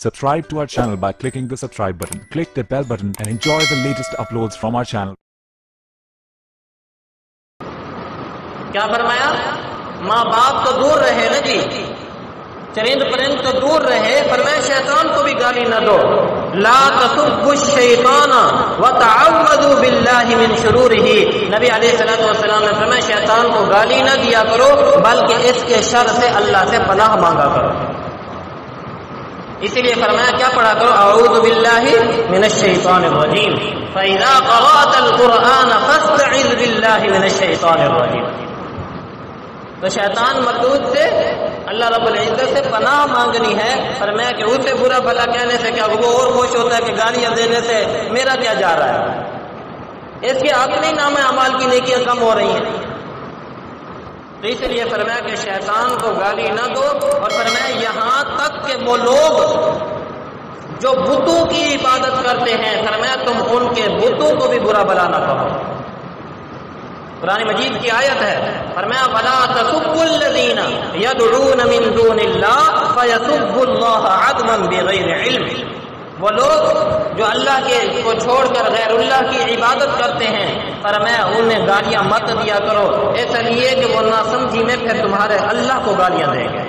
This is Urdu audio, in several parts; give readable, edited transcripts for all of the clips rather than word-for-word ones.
Subscribe to our channel by clicking the subscribe button. Click the bell button and enjoy the latest uploads from our channel. کیا فرمایا؟ ماں باپ تو دور رہے نا جی، چرند پرند تو دور رہے، فرمایا شیطان کو بھی گالی نہ دو. لا تسبوا الشیطان وتعوذوا باللہ من شرورہ. نبی علیہ الصلوۃ والسلام نے فرمایا شیطان کو گالی نہ دیا کرو بلکہ اس کے شر سے اللہ سے پناہ مانگا کرو. اسی لیے فرمایا کیا پڑھا کرو؟ اعوذ باللہ من الشیطان الرجیم فاذا قرأت القرآن فاستعذ باللہ من الشیطان الرجیم. تو شیطان مردود سے اللہ رب العزت سے پناہ مانگنی ہے. فرمایا کہ اسے برا بھلا کہنے سے کیا وہ اور خوش ہوتا ہے کہ گالیاں دینے سے میرا کیا جا رہا ہے، اس کے اپنے نام اعمال کی نیکیاں کم ہو رہی ہیں. تو اس لیے فرمایا کہ شیطان کو گالی نہ دو. اور فرمایا یہاں تک کہ وہ لوگ جو بتوں کی عبادت کرتے ہیں، فرمایا تم ان کے بتوں کو بھی برا بھلا نہ کہو. قرآن مجید کی آیت ہے، فرمایا وَلَا تَسُبُّوا الَّذِينَ يَدْعُونَ مِن دُونِ اللَّهِ فَيَسُبُّوا اللَّهَ عَدْوًا بِغَيْرِ عِلْمٍ. وہ لوگ جو اللہ کے کو چھوڑ کر غیر اللہ کی عبادت کرتے ہیں، فرمایا انہیں گالیاں مت دیا کرو اس لیے کہ وہ ناسمجھی میں پھر تمہارے اللہ کو گالیاں دیں گے،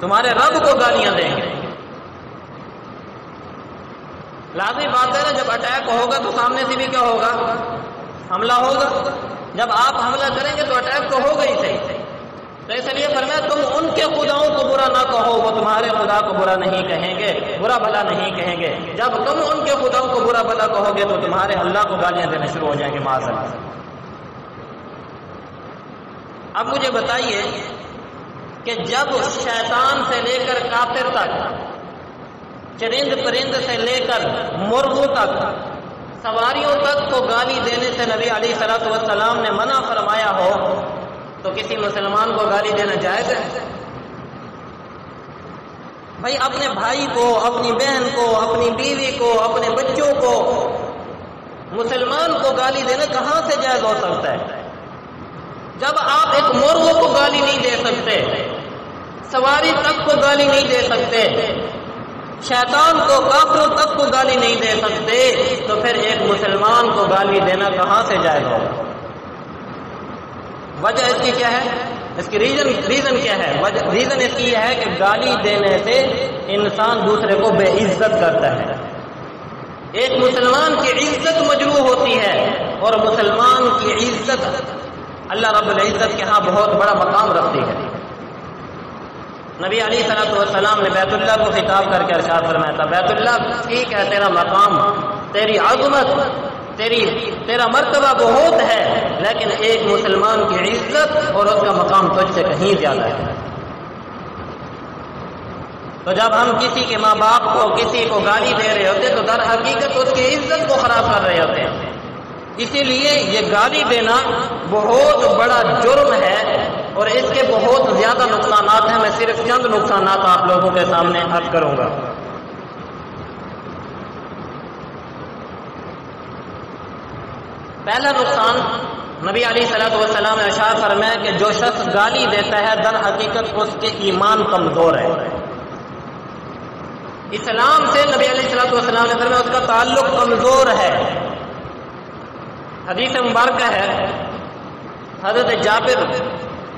تمہارے رب کو گالیاں دیں گے. لازمی بات ہے نا، جب اٹیک ہوگا تو سامنے سے بھی کیا ہوگا؟ حملہ ہوگا. جب آپ حملہ کریں گے تو اٹیک تو ہوگا ہی صحیح. تو اس لیے فرمایا تم ان کے خداؤں کو برا نہ کہو، وہ تمہارے خدا کو برا نہیں کہیں گے، برا بھلا نہیں کہیں گے. جب تم ان کے خداؤں کو برا بھلا کہو گے تو تمہارے اللہ کو گالیاں دینا شروع ہو جائیں گے معاذ اللہ. اب مجھے بتائیے کہ جب شیطان سے لے کر کافر تک، چرند پرند سے لے کر مرغوں تک، سواریوں تک کو گالی دینے سے نبی علیہ الصلوۃ والسلام نے منع فرمایا ہو تو کسی مسلمان کو گالی دینا جائز ہے؟ بھائی اپنے بھائی کو، اپنی بہن کو، اپنی بیوی کو، اپنے بچوں کو، مسلمان کو گالی دینا کہاں سے جائز ہو سکتا ہے؟ جب آپ ایک مرغ کو گالی نہیں دے سکتے، سواری تک کو گالی نہیں دے سکتے، شیطان کو، کافروں تک کو گالی نہیں دے سکتے، تو پھر ایک مسلمان کو گالی دینا کہاں سے جائز ہوگا؟ وجہ اس کی کیا ہے؟ اس کی ریزن کیا ہے؟ ریزن اس کی یہ ہے کہ گالی دینے سے انسان دوسرے کو بے عزت کرتا ہے. ایک مسلمان کی عزت مجروح ہوتی ہے، اور مسلمان کی عزت اللہ رب العزت کے ہاں بہت بڑا مقام رکھتی ہے. نبی علیہ الصلوۃ والسلام نے بیت اللہ کو خطاب کر کے ارشاد فرمایا تھا، بیت اللہ ٹھیک ہے تیرا مقام، تیری عظمت، تیرا مرتبہ بہت ہے، لیکن ایک مسلمان کی عزت اور اس کا مقام تجھ سے کہیں زیادہ ہے. تو جب ہم کسی کے ماں باپ کو، کسی کو گالی دے رہے ہوتے تو در حقیقت اس کی عزت کو خراب کر رہے ہوتے ہیں. اسی لیے یہ گالی دینا بہت بڑا جرم ہے اور اس کے بہت زیادہ نقصانات ہیں. میں صرف چند نقصانات آپ لوگوں کے سامنے عرض کروں گا. پہلا نقصان، نبی علیہ الصلوۃ والسلام نے ارشاد فرمایا کہ جو شخص گالی دیتا ہے در حقیقت اس کے ایمان کمزور ہے. اسلام سے نبی علیہ الصلوۃ والسلام نے فرمایا اس کا تعلق کمزور ہے. حدیث مبارکہ ہے، حضرت جابر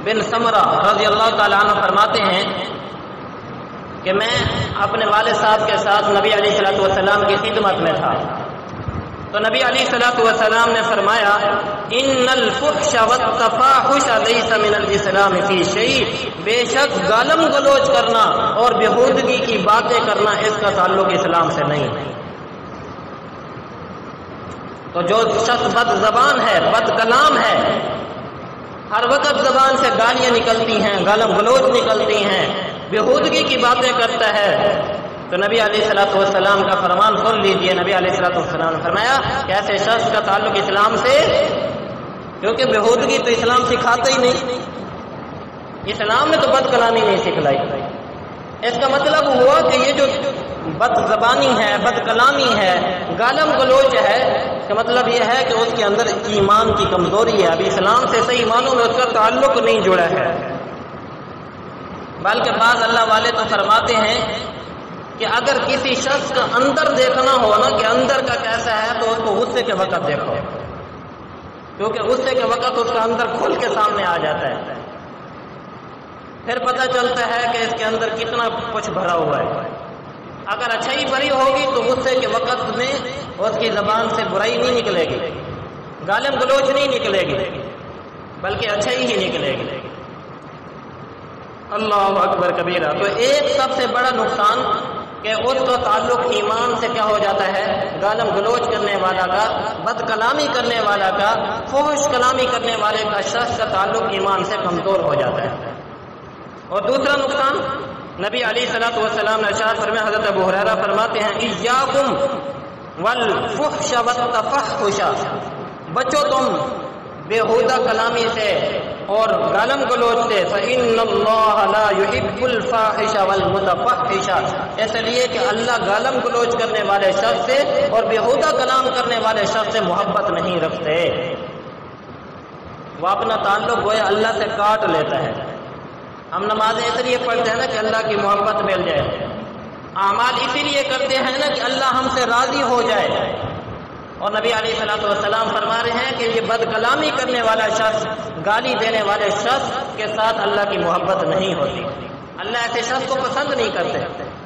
بن سمرہ رضی اللہ تعالیٰ عنہ فرماتے ہیں کہ میں اپنے والد صاحب کے ساتھ نبی علیہ الصلوۃ والسلام کی خدمت میں تھا. تو نبی علیہ الصلوۃ والسلام نے فرمایا ان الفحش والتفاحش لیس من الاسلام فی شیء. بے شک گالم گلوچ کرنا اور بےہودگی کی باتیں کرنا اس کا تعلق اسلام سے نہیں ہے. تو جو شخص بد زبان ہے، بد کلام ہے، ہر وقت زبان سے گالیاں نکلتی ہیں، گالم گلوچ نکلتی ہیں، بےہودگی کی باتیں کرتا ہے، تو نبی علیہ الصلوۃ والسلام کا فرمان سن لیجئے. نبی علیہ الصلوۃ والسلام نے فرمایا کہ ایسے شخص کا تعلق اسلام سے، کیونکہ بےہودگی تو اسلام سکھاتا ہی نہیں، اسلام نے تو بد کلامی نہیں سکھلائی. اس کا مطلب ہوا کہ یہ جو بد زبانی ہے، بد کلامی ہے، گالم گلوچ ہے، اس کا مطلب یہ ہے کہ اس کے اندر ایمان کی کمزوری ہے، ابھی اسلام سے صحیح معنوں میں اس کا تعلق نہیں جڑا ہے. بلکہ بعض اللہ والے تو فرماتے ہیں کہ اگر کسی شخص کا اندر دیکھنا ہو نا کہ اندر کا کیسا ہے تو اس کو غصے کے وقت دیکھو، کیونکہ غصے کے وقت اس کا اندر کھل کے سامنے آ جاتا ہے، پھر پتہ چلتا ہے کہ اس کے اندر کتنا کچھ بھرا ہوا ہے۔ اگر اچھائی بھری ہوگی تو غصے کے وقت میں اس کی زبان سے برائی نہیں نکلے گی، گالم گلوچ نہیں نکلے گی، بلکہ اچھائی ہی نکلے گی۔ اللہ اکبر کبیرہ۔ تو ایک سب سے بڑا نقصان کہ اس کا تعلق ایمان سے کیا ہو جاتا ہے، گالم گلوچ کرنے والا کا، بد کلامی کرنے والا کا، فحش کلامی کرنے والے کا شخص کا تعلق ایمان سے کمزور ہو جاتا ہے۔ اور دوسرا نقصان نبی علیہ الصلوۃ والسلام نے ارشاد فرمایا، حضرت ابو ہریرہ فرماتے ہیں ایاکم والفحش والتفحش، بچو تم بےہودہ کلامی سے اور گالم گلوچ سے، فإن اللہ لا يحب الفاحش والمتفحش، اس لیے کہ اللہ گالم گلوچ کرنے والے شخص سے اور بےہودہ کلام کرنے والے شخص سے محبت نہیں رکھتے۔ وہ اپنا تعلق گویا اللہ سے کاٹ لیتا ہے۔ ہم نمازیں اس لیے پڑھتے ہیں نا کہ اللہ کی محبت مل جائے، اعمال اسی لیے کرتے ہیں نا کہ اللہ ہم سے راضی ہو جائے، اور نبی علیہ الصلوۃ والسلام فرما رہے ہیں کہ یہ بد کلامی کرنے والا شخص، گالی دینے والے شخص کے ساتھ اللہ کی محبت نہیں ہوتی، اللہ ایسے شخص کو پسند نہیں کرتے۔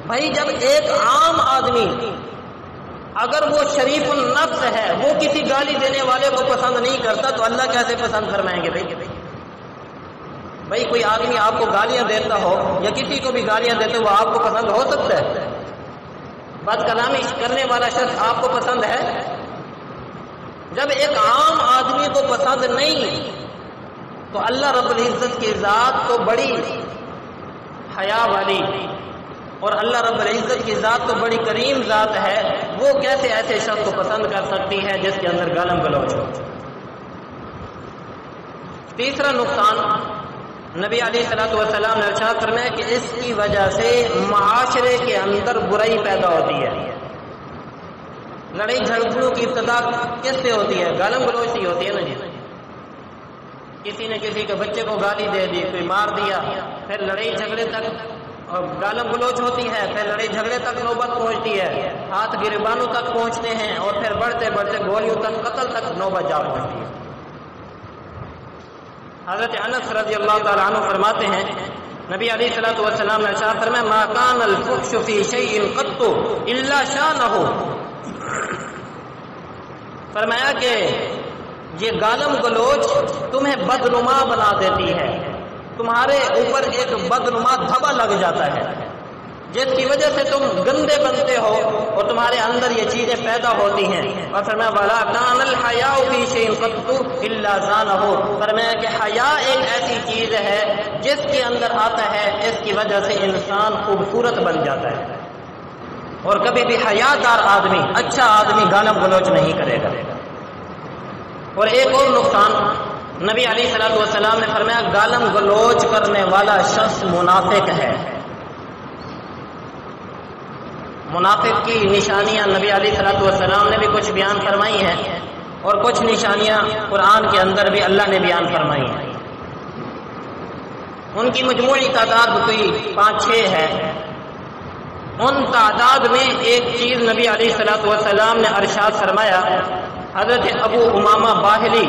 بھائی جب ایک عام آدمی اگر وہ شریف النفس ہے وہ کسی گالی دینے والے کو پسند نہیں کرتا تو اللہ کیسے پسند فرمائیں گے؟ بھائی کوئی آدمی آپ کو گالیاں دیتا ہو یا کسی کو بھی گالیاں دیتے وہ آپ کو پسند ہو سکتا ہے؟ بد کلامی کرنے والا شخص آپ کو پسند ہے؟ جب ایک عام آدمی کو پسند نہیں تو اللہ رب العزت کی ذات تو بڑی حیا والی اور اللہ رب العزت کی ذات تو بڑی کریم ذات ہے، وہ کیسے ایسے شخص کو پسند کر سکتی ہے جس کے اندر گالم گلوچ ہو؟ تیسرا نقصان نبی علیہ الصلوۃ والسلام نے ارشاد فرمایا کہ اس کی وجہ سے معاشرے کے اندر برائی پیدا ہوتی ہے۔ لڑائی جھگڑوں کی ابتدا کس سے ہوتی ہے؟ گالم گلوچ سے ہوتی ہے نا جی۔ کسی نے کسی کے بچے کو گالی دے دی، کوئی مار دیا، پھر لڑائی جھگڑے تک اور گالم گلوچ ہوتی ہے، پھر لڑائی جھگڑے تک نوبت پہنچتی ہے، ہاتھ گریبانوں تک پہنچتے ہیں اور پھر بڑھتے بڑھتے گولیوں تک، قتل تک نوبت جا پہنچتی ہے۔ حضرت انس رضی اللہ تعالیٰ عنہ فرماتے ہیں نبی علیہ الصلوۃ والسلام نے ارشاد فرمایا ما کان الفحش فی شیء قط الا شانہ، فرمایا کہ یہ گالم گلوچ تمہیں بدنما بنا دیتی ہے، تمہارے اوپر ایک بدنما دھبا لگ جاتا ہے جس کی وجہ سے تم گندے بنتے ہو اور تمہارے اندر یہ چیزیں پیدا ہوتی ہیں۔ اور فرمایا وَلَا كَانَ الْحَيَاءُ فِي شَيْءٍ قَطُّ إِلَّا زَانَهُ، فرمایا کہ حیا ایک ایسی چیز ہے جس کے اندر آتا ہے اس کی وجہ سے انسان خوبصورت بن جاتا ہے، اور کبھی بھی حیا دار آدمی، اچھا آدمی گالم گلوچ نہیں کرے گا۔ اور ایک اور نقصان نبی علیہ الصلوۃ والسلام نے فرمایا گالم گلوچ کرنے والا شخص منافق ہے۔ منافق کی نشانیاں نبی علیہ الصلوۃ والسلام نے بھی کچھ بیان فرمائی ہیں اور کچھ نشانیاں قرآن کے اندر بھی اللہ نے بیان فرمائی ہیں۔ ان کی مجموعی تعداد کوئی 5-6 ہے۔ ان تعداد میں ایک چیز نبی علیہ الصلوۃ والسلام نے ارشاد فرمایا، حضرت ابو امامہ باہلی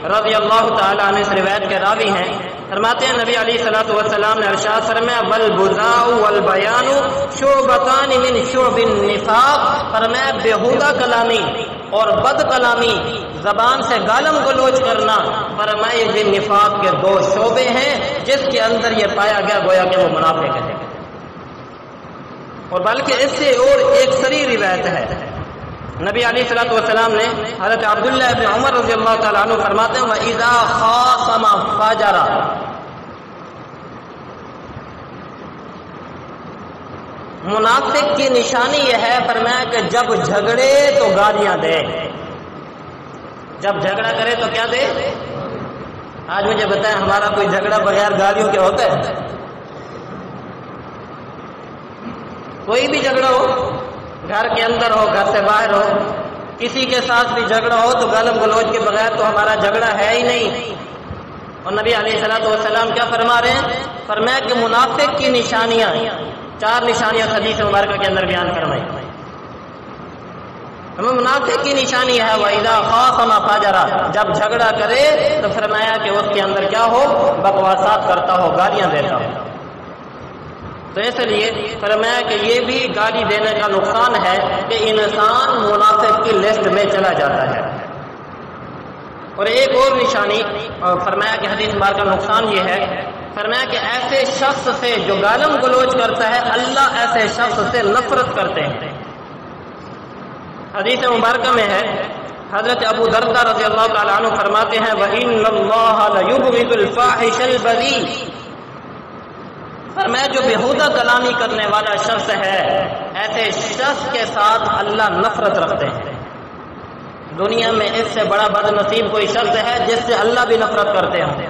رضی اللہ تعالیٰ عنہ اس روایت کے راوی ہیں، فرماتے ہیں نبی علیہ الصلوۃ والسلام نے ارشاد فرمایا والبذاء والبیان شعبتان من شعب النفاق، فرمایا بےہودہ کلامی اور بد کلامی، زبان سے گالم گلوچ کرنا، فرمایا یہ نفاق کے 2 شعبے ہیں جس کے اندر یہ پایا گیا گویا کہ وہ منافق ہے۔ اور بلکہ اس سے اور ایک صریح روایت ہے، نبی علیہ الصلوۃ والسلام نے حضرت عبداللہ ابن عمر رضی اللہ تعالیٰ عنہ فرماتے ہیں وَإِذَا خَاصَمَ فَجَرَ، منافق کی نشانی یہ ہے فرمایا کہ جب جھگڑے تو گالیاں دے، جب جھگڑا کرے تو کیا دے؟ آج مجھے بتائیں ہمارا کوئی جھگڑا بغیر گالیوں کے ہوتا ہے؟ کوئی بھی جھگڑا ہو، گھر کے اندر ہو، گھر سے باہر ہو، کسی کے ساتھ بھی جھگڑا ہو تو گالم گلوچ کے بغیر تو ہمارا جھگڑا ہے ہی نہیں۔ اور نبی علیہ الصلوۃ والسلام کیا فرما رہے ہیں؟ فرمایا کہ منافق کی نشانیاں 4 نشانیاں حدیث مبارکہ کے اندر بیان فرمائی. ہمیں منافق کی نشانی ہے وَإِذَا خَاصَمَ فَجَرَ، جب جھگڑا کرے تو فرمایا کہ اس کے اندر کیا ہو، بکواسات کرتا ہو، گالیاں دیتا ہو. تو اس لیے فرمایا کہ یہ بھی گالی دینے کا نقصان ہے کہ انسان منافق کی لسٹ میں چلا جاتا ہے. اور ایک اور نشانی فرمایا کہ حدیث مبارکہ کا نقصان یہ ہے، فرمایا کہ ایسے شخص سے جو گالم گلوچ کرتا ہے اللہ ایسے شخص سے نفرت کرتے ہیں. حدیث مبارکہ میں ہے، حضرت ابو درداء رضی اللہ تعالیٰ عنہ فرماتے ہیں وَإِنَّ اللَّهَ لَيُبْغِضُ الْفَاحِشَ الْبَذِيءَ، فرمایا جو بیہودہ کلامی کرنے والا شخص ہے ایسے شخص کے ساتھ اللہ نفرت رکھتے ہیں. دنیا میں اس سے بڑا بد نصیب کوئی شخص ہے جس سے اللہ بھی نفرت کرتے ہیں.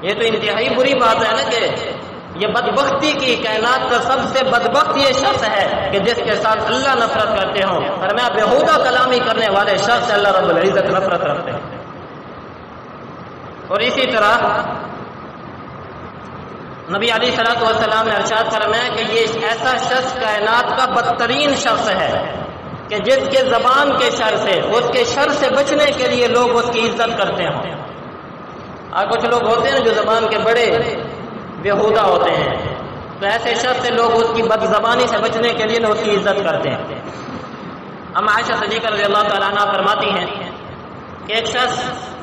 یہ تو انتہائی بری بات ہے نا کہ یہ بدبختی کی کائنات کا سب سے بدبخت یہ شخص ہے کہ جس کے ساتھ اللہ نفرت کرتے ہوں. فرمایا بیہودہ کلامی کرنے والے شخص سے اللہ رب العزت نفرت رکھتے ہیں. اور اسی طرح نبی علیہ الصلوۃ والسلام نے ارشاد فرمایا کہ یہ ایسا شخص کائنات کا بدترین شخص ہے کہ جس کے زبان کے شر سے، اس کے شر سے بچنے کے لیے لوگ اس کی عزت کرتے ہیں. اور کچھ لوگ ہوتے ہیں جو زبان کے بڑے بیہودہ ہوتے ہیں، تو ایسے شخص سے لوگ اس کی بد زبانی سے بچنے کے لیے اس کی عزت کرتے ہیں. اما عائشہ صدیقہ رضی اللہ تعالیٰ عنہ فرماتی ہیں کہ ایک شخص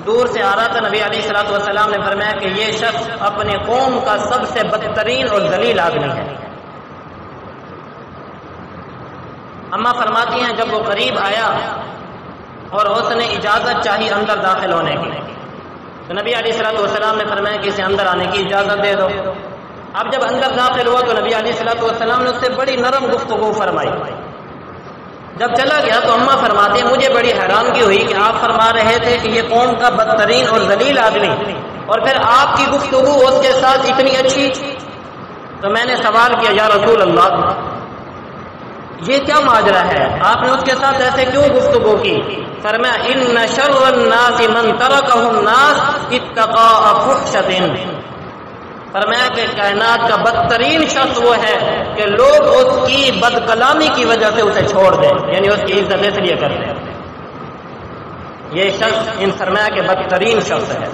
دور سے آ رہا تھا، نبی علیہ الصلوۃ والسلام نے فرمایا کہ یہ شخص اپنے قوم کا سب سے بدترین اور ذلیل آدمی ہے. اما فرماتی ہیں جب وہ قریب آیا اور اس نے اجازت چاہی اندر داخل ہونے کی، تو نبی علیہ الصلوۃ والسلام نے فرمایا کہ اسے اندر آنے کی اجازت دے دو. اب جب اندر داخل ہوا تو نبی علیہ الصلوۃ والسلام نے اس سے بڑی نرم گفتگو فرمائی. جب چلا گیا تو اماں فرماتے ہیں مجھے بڑی حیرانگی ہوئی کہ آپ فرما رہے تھے کہ یہ قوم کا بدترین اور ذلیل آدمی، اور پھر آپ کی گفتگو اس کے ساتھ اتنی اچھی. تو میں نے سوال کیا یا رسول اللہ یہ کیا ماجرا ہے، آپ نے اس کے ساتھ ایسے کیوں گفتگو کی؟ فرمایا ان شر الناس من ترکہ الناس اتقاء فحشۃ، فرمایا کہ کائنات کا بدترین شخص وہ ہے کہ لوگ اس کی بد کلامی کی وجہ سے اسے چھوڑ دیں، یعنی اس کی عزت اس لیے کرتے ہیں. یہ شخص ان فرمایا کہ بدترین شخص ہے.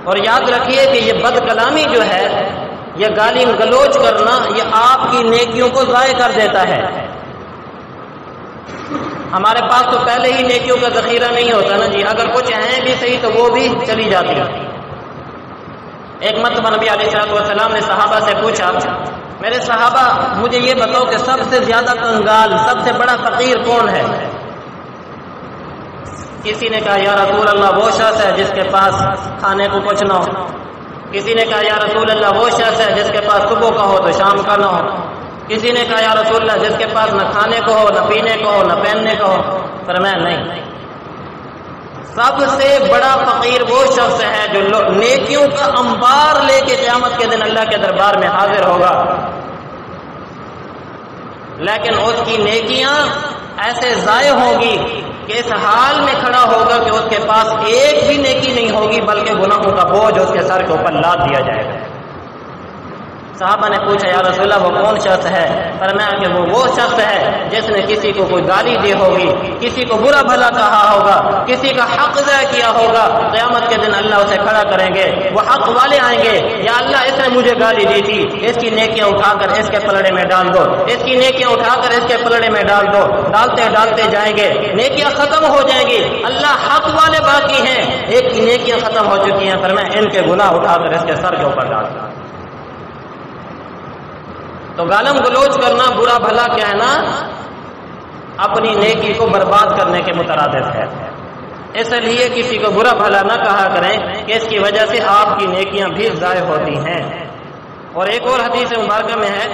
اور یاد رکھیے کہ یہ بد کلامی جو ہے، یہ گالی گلوچ کرنا، یہ آپ کی نیکیوں کو ضائع کر دیتا ہے. ہمارے پاس تو پہلے ہی نیکیوں کا ذخیرہ نہیں ہوتا نا جی، اگر کچھ ہیں بھی صحیح تو وہ بھی چلی جاتی ہے. ایک مرتبہ نبی علیہ الصلوۃ والسلام نے صحابہ سے پوچھا میرے صحابہ مجھے یہ بتاؤ کہ سب سے زیادہ کنگال، سب سے بڑا فقیر کون ہے؟ کسی نے کہا یا رسول اللہ وہ شخص ہے جس کے پاس کھانے کو کچھ نہ ہو. کسی نے کہا یا رسول اللہ وہ شخص ہے جس کے پاس صبح کا ہو تو شام کا نہ ہو. کسی نے کہا یا رسول اللہ جس کے پاس نہ کھانے کو ہو، نہ پینے کو ہو، نہ پہننے کو ہو. فرمایا نہیں، سب سے بڑا فقیر وہ شخص ہے جو نیکیوں کا انبار لے کے قیامت کے دن اللہ کے دربار میں حاضر ہوگا، لیکن اس کی نیکیاں ایسے ضائع ہوگی کہ اس حال میں کھڑا ہوگا کہ اس کے پاس ایک بھی نیکی نہیں ہوگی بلکہ گناہوں کا بوجھ اس کے سر کے اوپر لاد دیا جائے گا. صحابہ نے پوچھا یا رسول اللہ وہ کون شخص ہے؟ فرمایا کہ وہ شخص ہے جس نے کسی کو کوئی گالی دی ہوگی، کسی کو برا بھلا کہا ہوگا، کسی کا حق ضائع کیا ہوگا. قیامت کے دن اللہ اسے کھڑا کریں گے، وہ حق والے آئیں گے، یا اللہ اس نے مجھے گالی دی تھی، اس کی نیکیاں اٹھا کر اس کے پلڑے میں ڈال دو، اس کی نیکیاں اٹھا کر اس کے پلڑے میں ڈال دو. ڈالتے ڈالتے جائیں گے، نیکیاں ختم ہو جائیں گی، اللہ حق والے باقی ہیں، ایک کی نیکیاں ختم ہو چکی ہیں، فرمایا ان کے گناہ اٹھا کر اس کے سر کے اوپر ڈال دو. تو گالم گلوچ کرنا، برا بھلا کہنا اپنی نیکی کو برباد کرنے کے مترادف ہے. اس لیے کسی کو برا بھلا نہ کہا کریں کہ اس کی وجہ سے آپ کی نیکیاں بھی ضائع ہوتی ہیں. اور ایک اور حدیث مبارکہ میں ہے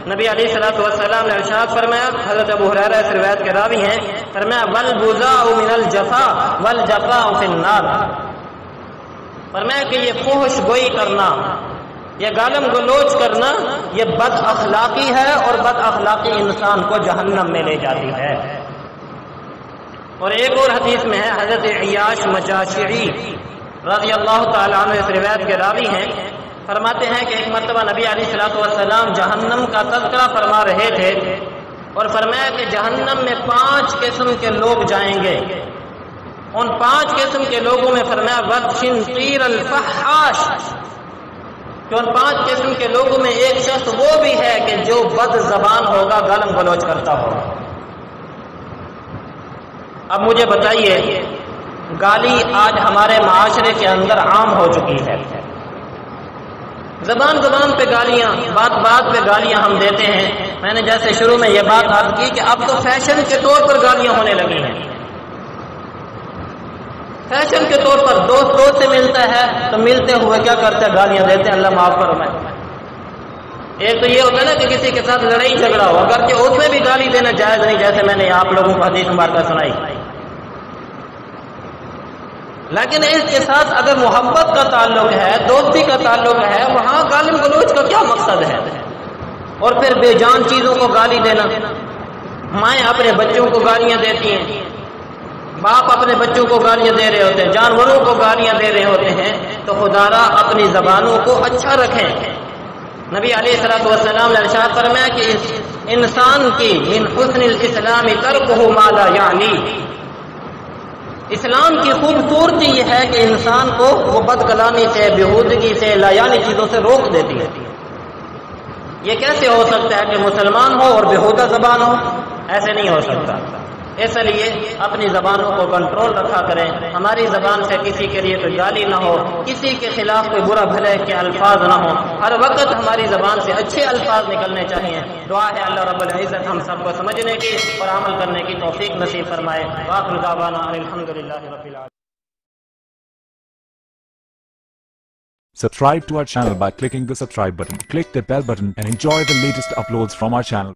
نبی علیہ الصلوۃ والسلام نے ارشاد فرمایا، حضرت ابو ہریرہ اس روایت کے راوی ہیں، فرمایا والبذاء من الجفاء والجفاء فی النار. فرمایا کہ یہ فحش گوئی کرنا، یہ گالم گلوچ کرنا، یہ بد اخلاقی ہے اور بد اخلاقی انسان کو جہنم میں لے جاتی ہے. اور ایک اور حدیث میں ہے، حضرت عیاش مجاشعی رضی اللہ تعالیٰ عنہ اس روایت کے راوی ہیں، فرماتے ہیں کہ ایک مرتبہ نبی علیہ الصلوۃ والسلام جہنم کا تذکرہ فرما رہے تھے اور فرمایا کہ جہنم میں 5 قسم کے لوگ جائیں گے. ان 5 قسم کے لوگوں میں فرمایا وَالشِّنْقِيرَ الْفَحَّاشِ، کہ ان 5 قسم کے لوگوں میں ایک شخص وہ بھی ہے کہ جو بد زبان ہوگا، گالم گلوچ کرتا ہوگا. اب مجھے بتائیے، گالی آج ہمارے معاشرے کے اندر عام ہو چکی ہے. زبان زبان پہ گالیاں، بات بات پہ گالیاں ہم دیتے ہیں. میں نے جیسے شروع میں یہ بات عرض کی کہ اب تو فیشن کے طور پر گالیاں ہونے لگی ہیں. فیشن کے طور پر دوست سے ملتا ہے تو ملتے ہوئے کیا کرتے ہیں؟ گالیاں دیتے ہیں. اللہ معاف کرو. میں ایک تو یہ ہوتا ہے نا کہ کسی کے ساتھ لڑائی جھگڑا ہو، اگر کہ اس میں بھی گالی دینا جائز نہیں، جیسے میں نے آپ لوگوں کو حدیث مبارکہ سنائی. لیکن اس کے ساتھ اگر محبت کا تعلق ہے، دوستی کا تعلق ہے، وہاں گالم گلوچ کا کیا مقصد ہے؟ اور پھر بے جان چیزوں کو گالی دینا. مائیں اپنے بچوں کو گالیاں دیتی ہیں، باپ اپنے بچوں کو گالیاں دے رہے ہوتے ہیں، جانوروں کو گالیاں دے رہے ہوتے ہیں. تو خدارا اپنی زبانوں کو اچھا رکھیں. نبی علیہ الصلوۃ والسلام نے ارشاد فرمایا کہ انسان کی من حسن الاسلام ترکہ ما لا یعنی، اسلام کی خوبصورتی یہ ہے کہ انسان کو وہ بد کلامی سے، بیہودگی سے، لا یعنی چیزوں سے روک دیتی ہے. یہ کیسے ہو سکتا ہے کہ مسلمان ہو اور بیہودہ زبان ہو؟ ایسے نہیں ہو سکتا. اس لیے اپنی زبانوں کو کنٹرول رکھا کریں. ہماری زبان سے کسی کے لیے کوئی گالی نہ ہو، کسی کے خلاف کوئی برا بھلے کے الفاظ نہ ہو. ہر وقت ہماری زبان سے اچھے الفاظ نکلنے چاہیے. دعا ہے اللہ رب العزت ہم سب کو سمجھنے کی اور عمل کرنے کی توفیق نصیب فرمائے. وآخر دعوانا الحمدللہ رب العالمین. Subscribe to our channel by clicking the subscribe button. Click the bell button and enjoy the latest uploads from our channel.